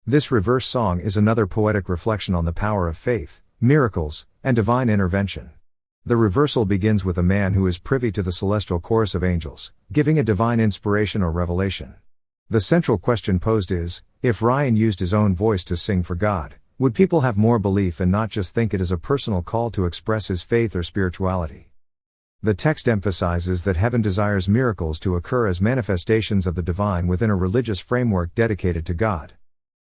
This reverse song is another poetic reflection on the power of faith, miracles, and divine intervention. The reversal begins with a man who is privy to the celestial chorus of angels, giving a divine inspiration or revelation. The central question posed is, if Ryan used his own voice to sing for God, would people have more belief and not just think it as a personal call to express his faith or spirituality? The text emphasizes that heaven desires miracles to occur as manifestations of the divine within a religious framework dedicated to God.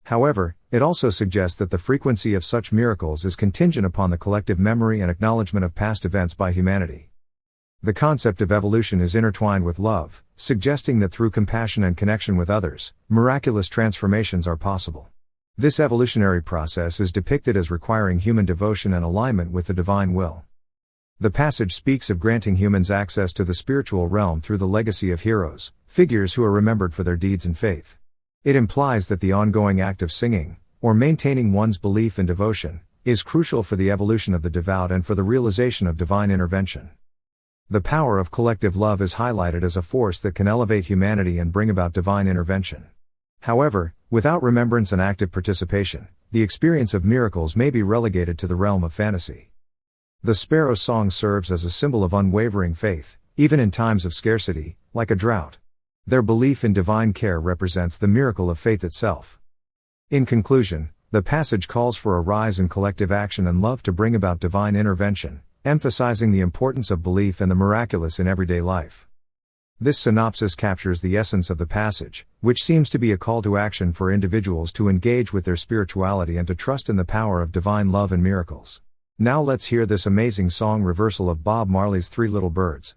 However, it also suggests that the frequency of such miracles is contingent upon the collective memory and acknowledgement of past events by humanity. The concept of evolution is intertwined with love, suggesting that through compassion and connection with others, miraculous transformations are possible. This evolutionary process is depicted as requiring human devotion and alignment with the divine will. The passage speaks of granting humans access to the spiritual realm through the legacy of heroes, figures who are remembered for their deeds and faith. It implies that the ongoing act of singing, or maintaining one's belief and devotion, is crucial for the evolution of the devout and for the realization of divine intervention. The power of collective love is highlighted as a force that can elevate humanity and bring about divine intervention. However, without remembrance and active participation, the experience of miracles may be relegated to the realm of fantasy. The Sparrow Song serves as a symbol of unwavering faith, even in times of scarcity, like a drought. Their belief in divine care represents the miracle of faith itself. In conclusion, the passage calls for a rise in collective action and love to bring about divine intervention, emphasizing the importance of belief and the miraculous in everyday life. This synopsis captures the essence of the passage, which seems to be a call to action for individuals to engage with their spirituality and to trust in the power of divine love and miracles. Now let's hear this amazing song reversal of Bob Marley's Three Little Birds.